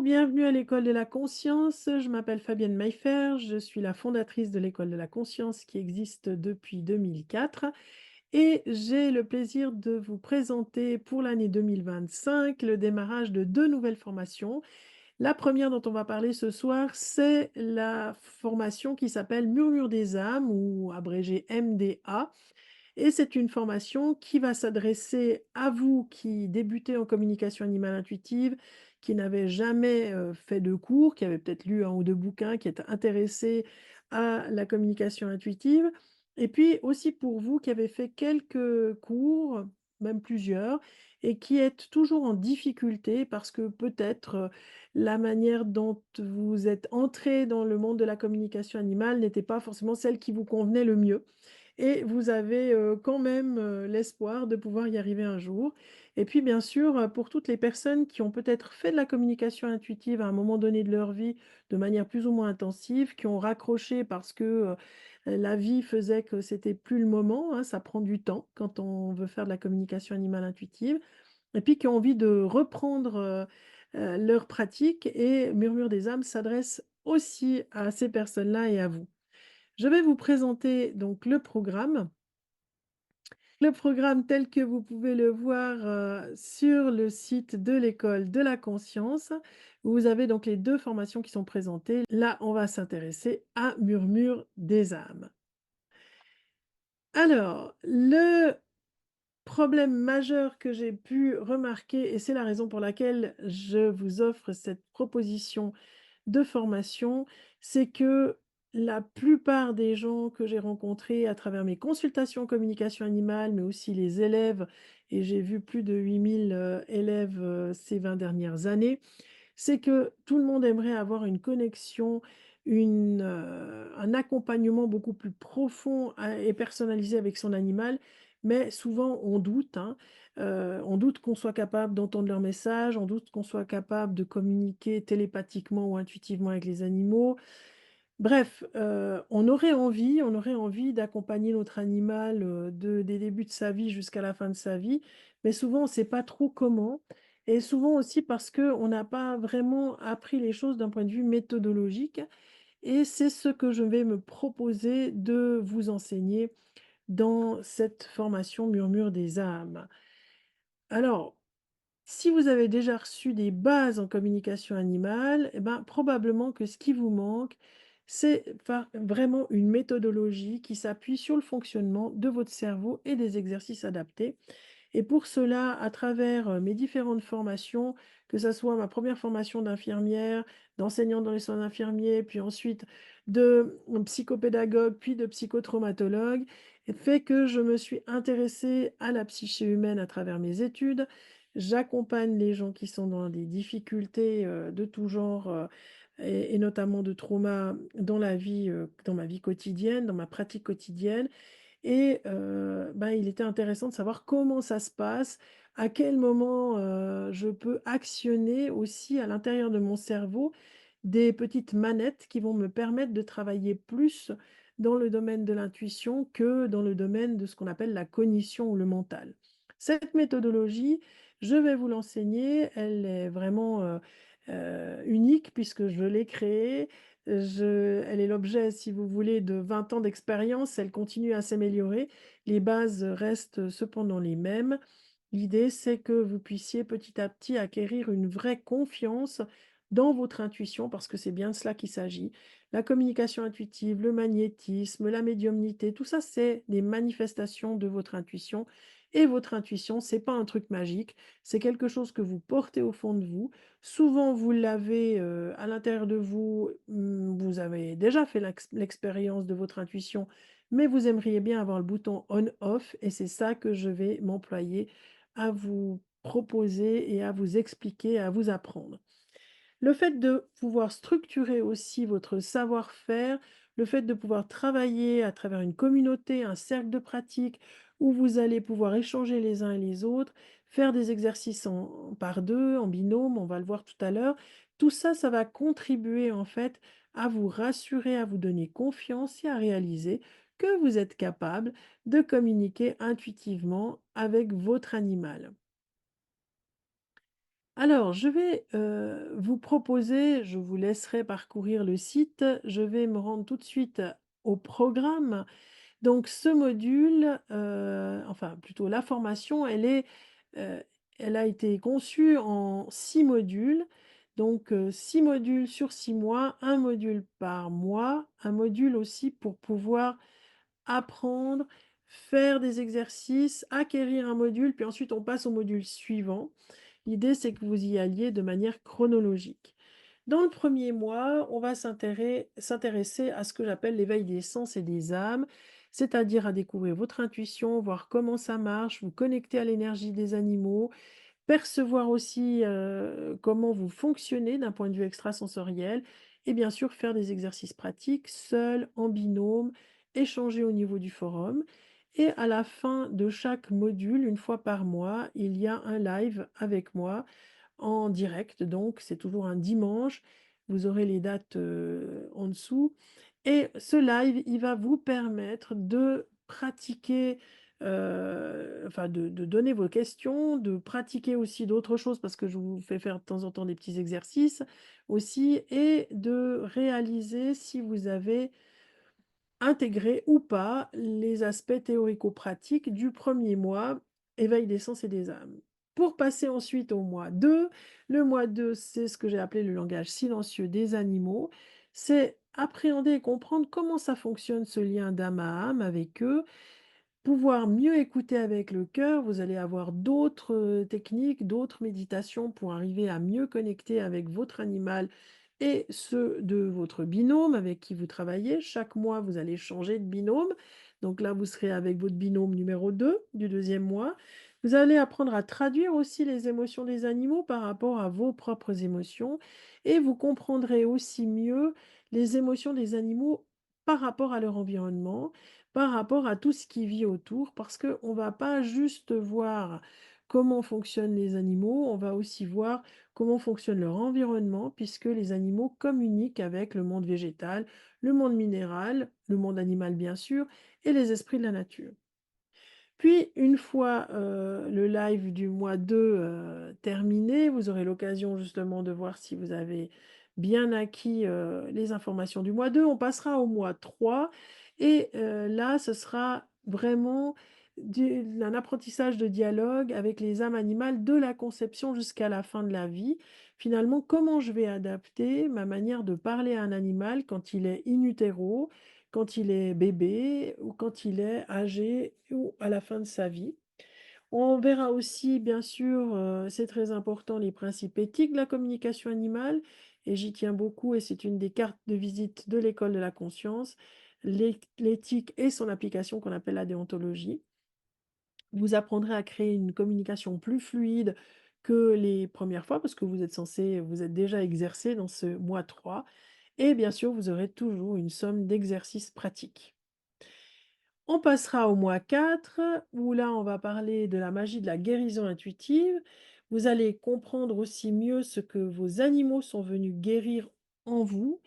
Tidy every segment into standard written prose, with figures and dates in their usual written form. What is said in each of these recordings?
Bienvenue à l'école de la conscience. Je m'appelle Fabienne Mayfer, je suis la fondatrice de l'école de la conscience qui existe depuis 2004 et j'ai le plaisir de vous présenter pour l'année 2025 le démarrage de 2 nouvelles formations. La première dont on va parler ce soir, c'est la formation qui s'appelle Murmure des âmes ou abrégé MDA. Et c'est une formation qui va s'adresser à vous qui débutez en communication animale intuitive, qui n'avez jamais fait de cours, qui avez peut-être lu un ou 2 bouquins, qui êtes intéressé à la communication intuitive. Et puis aussi pour vous qui avez fait quelques cours, même plusieurs, et qui êtes toujours en difficulté parce que peut-être la manière dont vous êtes entré dans le monde de la communication animale n'était pas forcément celle qui vous convenait le mieux et vous avez, quand même, l'espoir de pouvoir y arriver un jour. Et puis bien sûr, pour toutes les personnes qui ont peut-être fait de la communication intuitive à un moment donné de leur vie, de manière plus ou moins intensive, qui ont raccroché parce que, la vie faisait que c'était plus le moment, hein, ça prend du temps quand on veut faire de la communication animale intuitive et puis qui ont envie de reprendre, leur pratique et Murmure des âmes s'adresse aussi à ces personnes-là et à vous. Je vais vous présenter donc le programme. Le programme tel que vous pouvez le voir, sur le site de l'école de la conscience. Vous avez donc les 2 formations qui sont présentées. Là, on va s'intéresser à Murmure des âmes. Alors, le problème majeur que j'ai pu remarquer et c'est la raison pour laquelle je vous offre cette proposition de formation, c'est que la plupart des gens que j'ai rencontrés à travers mes consultations communication animale, mais aussi les élèves, et j'ai vu plus de 8 000 élèves ces 20 dernières années, c'est que tout le monde aimerait avoir une connexion, un accompagnement beaucoup plus profond et personnalisé avec son animal, mais souvent on doute, hein, on doute qu'on soit capable d'entendre leur message, on doute qu'on soit capable de communiquer télépathiquement ou intuitivement avec les animaux. Bref, on aurait envie d'accompagner notre animal, des débuts de sa vie jusqu'à la fin de sa vie, mais souvent on ne sait pas trop comment et souvent aussi parce qu'on n'a pas vraiment appris les choses d'un point de vue méthodologique et c'est ce que je vais me proposer de vous enseigner dans cette formation Murmure des âmes. Alors, si vous avez déjà reçu des bases en communication animale, eh ben, probablement que ce qui vous manque, c'est vraiment une méthodologie qui s'appuie sur le fonctionnement de votre cerveau et des exercices adaptés. Et pour cela, à travers mes différentes formations, que ce soit ma première formation d'infirmière, d'enseignante dans les soins infirmiers, puis ensuite de psychopédagogue, puis de psychotraumatologue, fait que je me suis intéressée à la psyché humaine à travers mes études. J'accompagne les gens qui sont dans des difficultés de tout genre et notamment de trauma dans la vie, dans ma vie quotidienne, dans ma pratique quotidienne. Et ben, il était intéressant de savoir comment ça se passe, à quel moment, je peux actionner aussi à l'intérieur de mon cerveau des petites manettes qui vont me permettre de travailler plus dans le domaine de l'intuition que dans le domaine de ce qu'on appelle la cognition ou le mental. Cette méthodologie, je vais vous l'enseigner, elle est vraiment, unique puisque je l'ai créée. Elle est l'objet, si vous voulez, de 20 ans d'expérience, elle continue à s'améliorer. Les bases restent cependant les mêmes. L'idée, c'est que vous puissiez petit à petit acquérir une vraie confiance dans votre intuition, parce que c'est bien de cela qu'il s'agit. La communication intuitive, le magnétisme, la médiumnité, tout ça, c'est des manifestations de votre intuition. Et votre intuition, c'est pas un truc magique, c'est quelque chose que vous portez au fond de vous. Souvent, vous l'avez à l'intérieur de vous, vous avez déjà fait l'expérience de votre intuition, mais vous aimeriez bien avoir le bouton on-off, et c'est ça que je vais m'employer à vous proposer et à vous expliquer, à vous apprendre. Le fait de pouvoir structurer aussi votre savoir-faire, le fait de pouvoir travailler à travers une communauté, un cercle de pratique où vous allez pouvoir échanger les uns et les autres, faire des exercices par deux, en binôme, on va le voir tout à l'heure. Tout ça, ça va contribuer en fait à vous rassurer, à vous donner confiance et à réaliser que vous êtes capable de communiquer intuitivement avec votre animal. Alors, je vais, vous proposer, je vous laisserai parcourir le site, je vais me rendre tout de suite au programme. Donc ce module, enfin plutôt la formation, heu, elle a été conçue en 6 modules. Donc 6 modules sur 6 mois, un module par mois, un module aussi pour pouvoir apprendre, faire des exercices, acquérir un module, puis ensuite on passe au module suivant. L'idée, c'est que vous y alliez de manière chronologique. Dans le premier mois, on va s'intéresser à ce que j'appelle l'éveil des sens et des âmes, c'est-à-dire à découvrir votre intuition, voir comment ça marche, vous connecter à l'énergie des animaux, percevoir aussi, comment vous fonctionnez d'un point de vue extrasensoriel et bien sûr faire des exercices pratiques, seul, en binôme, échanger au niveau du forum et à la fin de chaque module, une fois par mois, il y a un live avec moi en direct donc, c'est toujours un dimanche. Vous aurez les dates, en dessous et ce live, il va vous permettre de pratiquer, enfin de donner vos questions, de pratiquer aussi d'autres choses parce que je vous fais faire de temps en temps des petits exercices aussi et de réaliser si vous avez intégrer ou pas les aspects théorico-pratiques du premier mois, éveil des sens et des âmes. Pour passer ensuite au mois 2, le mois 2, c'est ce que j'ai appelé le langage silencieux des animaux. C'est appréhender et comprendre comment ça fonctionne ce lien d'âme à âme avec eux, pouvoir mieux écouter avec le cœur. Vous allez avoir d'autres techniques, d'autres méditations pour arriver à mieux connecter avec votre animal et ceux de votre binôme avec qui vous travaillez. Chaque mois, vous allez changer de binôme. Donc là, vous serez avec votre binôme numéro 2 du deuxième mois. Vous allez apprendre à traduire aussi les émotions des animaux par rapport à vos propres émotions et vous comprendrez aussi mieux les émotions des animaux par rapport à leur environnement, par rapport à tout ce qui vit autour, parce qu'on ne va pas juste voir comment fonctionnent les animaux, on va aussi voir comment fonctionne leur environnement, puisque les animaux communiquent avec le monde végétal, le monde minéral, le monde animal bien sûr, et les esprits de la nature. Puis une fois, le live du mois 2 terminé, vous aurez l'occasion justement de voir si vous avez bien acquis, les informations du mois 2. On passera au mois 3 et là, ce sera vraiment un apprentissage de dialogue avec les âmes animales de la conception jusqu'à la fin de la vie. Finalement, comment je vais adapter ma manière de parler à un animal quand il est in utero, quand il est bébé ou quand il est âgé ou à la fin de sa vie. On verra aussi, bien sûr, c'est très important, les principes éthiques de la communication animale et j'y tiens beaucoup et c'est une des cartes de visite de l'école de la conscience, l'éthique et son application qu'on appelle la déontologie. Vous apprendrez à créer une communication plus fluide que les premières fois parce que vous êtes déjà exercé dans ce mois 3 et bien sûr, vous aurez toujours une somme d'exercices pratiques. On passera au mois 4 où là, on va parler de la magie de la guérison intuitive. Vous allez comprendre aussi mieux ce que vos animaux sont venus guérir en vous.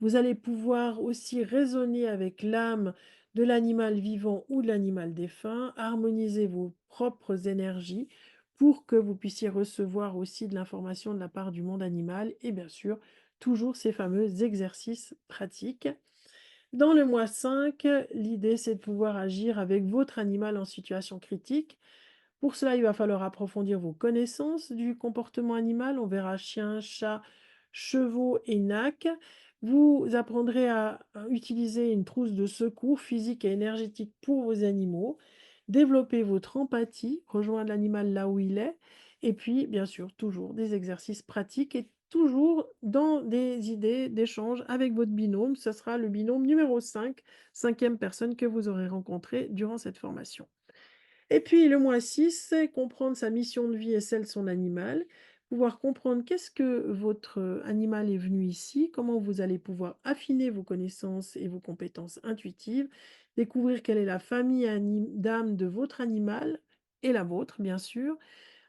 Vous allez pouvoir aussi raisonner avec l'âme de l'animal vivant ou de l'animal défunt, harmoniser vos propres énergies pour que vous puissiez recevoir aussi de l'information de la part du monde animal et bien sûr, toujours ces fameux exercices pratiques. Dans le mois 5, l'idée, c'est de pouvoir agir avec votre animal en situation critique. Pour cela, il va falloir approfondir vos connaissances du comportement animal. On verra chien, chat, chevaux et nac. Vous apprendrez à utiliser une trousse de secours physique et énergétique pour vos animaux. Développer votre empathie, rejoindre l'animal là où il est. Et puis, bien sûr, toujours des exercices pratiques et toujours dans des idées d'échange avec votre binôme. Ce sera le binôme numéro 5, cinquième personne que vous aurez rencontrée durant cette formation. Et puis le mois 6, c'est comprendre sa mission de vie et celle de son animal, pouvoir comprendre qu'est-ce que votre animal est venu ici, comment vous allez pouvoir affiner vos connaissances et vos compétences intuitives, découvrir quelle est la famille d'âme de votre animal et la vôtre, bien sûr,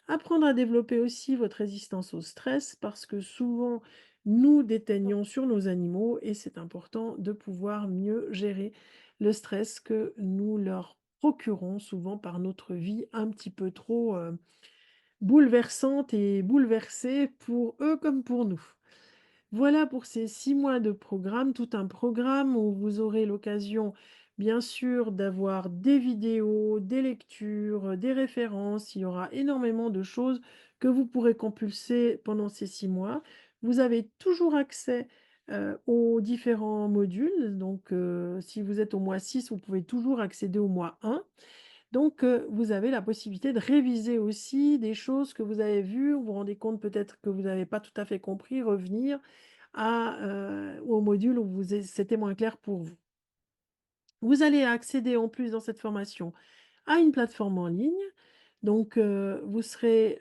apprendre à développer aussi votre résistance au stress parce que souvent nous déteignons sur nos animaux et c'est important de pouvoir mieux gérer le stress que nous leur procurons souvent par notre vie un petit peu trop bouleversante et bouleversée pour eux comme pour nous. Voilà pour ces 6 mois de programme, tout un programme où vous aurez l'occasion, bien sûr, d'avoir des vidéos, des lectures, des références. Il y aura énormément de choses que vous pourrez compulser pendant ces 6 mois. Vous avez toujours accès, aux différents modules, donc si vous êtes au mois 6, vous pouvez toujours accéder au mois 1. Donc vous avez la possibilité de réviser aussi des choses que vous avez vues. Vous vous rendez compte peut-être que vous n'avez pas tout à fait compris, revenir au module où c'était moins clair pour vous. Vous allez accéder en plus dans cette formation à une plateforme en ligne. Donc, vous serez,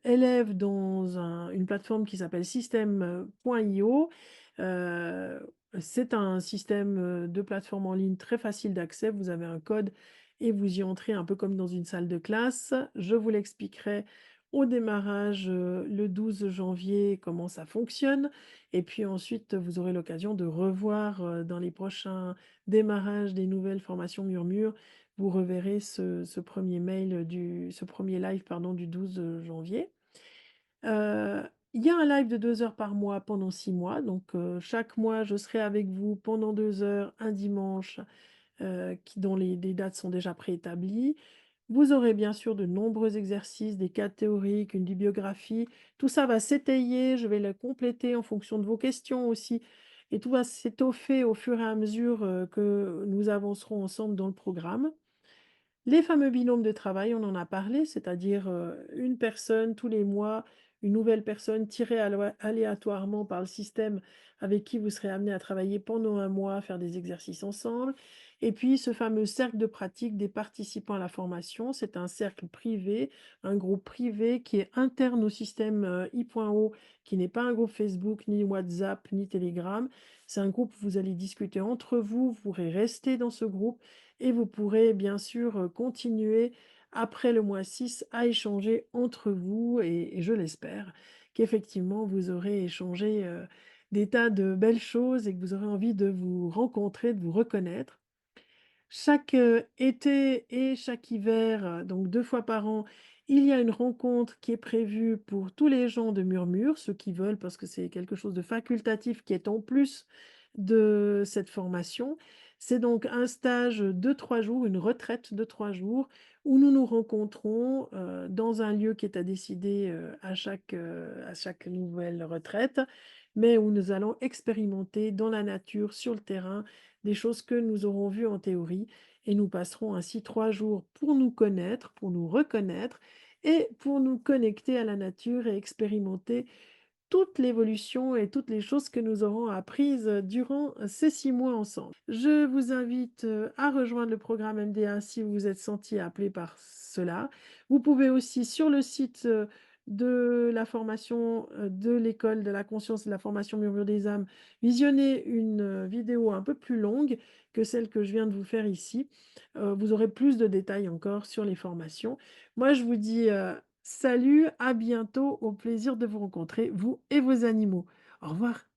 élève dans une plateforme qui s'appelle système.io. Heu, c'est un système, de plateforme en ligne très facile d'accès. Vous avez un code et vous y entrez un peu comme dans une salle de classe. Je vous l'expliquerai au démarrage, le 12 janvier, comment ça fonctionne et puis ensuite, vous aurez l'occasion de revoir, dans les prochains démarrages des nouvelles formations Murmure, vous reverrez ce 1 mail ce premier live pardon du 12 janvier. Heu, il y a un live de 2 heures par mois pendant 6 mois, donc chaque mois je serai avec vous pendant 2 heures, un dimanche, dont les dates sont déjà préétablies. Vous aurez bien sûr de nombreux exercices, des cas théoriques, une bibliographie. Tout ça va s'étayer, je vais le compléter en fonction de vos questions aussi et tout va s'étoffer au fur et à mesure, que nous avancerons ensemble dans le programme. Les fameux binômes de travail, on en a parlé, c'est-à-dire, une personne tous les mois, une nouvelle personne tirée aléatoirement par le système avec qui vous serez amené à travailler pendant un mois, faire des exercices ensemble. Et puis ce fameux cercle de pratique des participants à la formation, c'est un cercle privé, un groupe privé qui est interne au système, i.o, qui n'est pas un groupe Facebook, ni WhatsApp, ni Telegram. C'est un groupe où vous allez discuter entre vous, vous pourrez rester dans ce groupe et vous pourrez bien sûr, continuer après le mois 6 à échanger entre vous et je l'espère qu'effectivement vous aurez échangé, des tas de belles choses et que vous aurez envie de vous rencontrer, de vous reconnaître. Chaque, été et chaque hiver, donc 2 fois par an, il y a une rencontre qui est prévue pour tous les gens de Murmure, ceux qui veulent, parce que c'est quelque chose de facultatif qui est en plus de cette formation. C'est donc un stage de 3 jours, une retraite de 3 jours où nous nous rencontrons, dans un lieu qui est à décider, à chaque nouvelle retraite, mais où nous allons expérimenter dans la nature, sur le terrain, des choses que nous aurons vues en théorie et nous passerons ainsi 3 jours pour nous connaître, pour nous reconnaître et pour nous connecter à la nature et expérimenter toute l'évolution et toutes les choses que nous aurons apprises, durant ces 6 mois ensemble. Je vous invite, à rejoindre le programme MDA si vous vous êtes senti appelé par cela. Vous pouvez aussi sur le site, de la formation, de l'école de la conscience et de la formation Murmure des âmes, visionner une, vidéo un peu plus longue que celle que je viens de vous faire ici. Vous aurez plus de détails encore sur les formations. Moi je vous dis, salut, à bientôt, au plaisir de vous rencontrer, vous et vos animaux. Au revoir.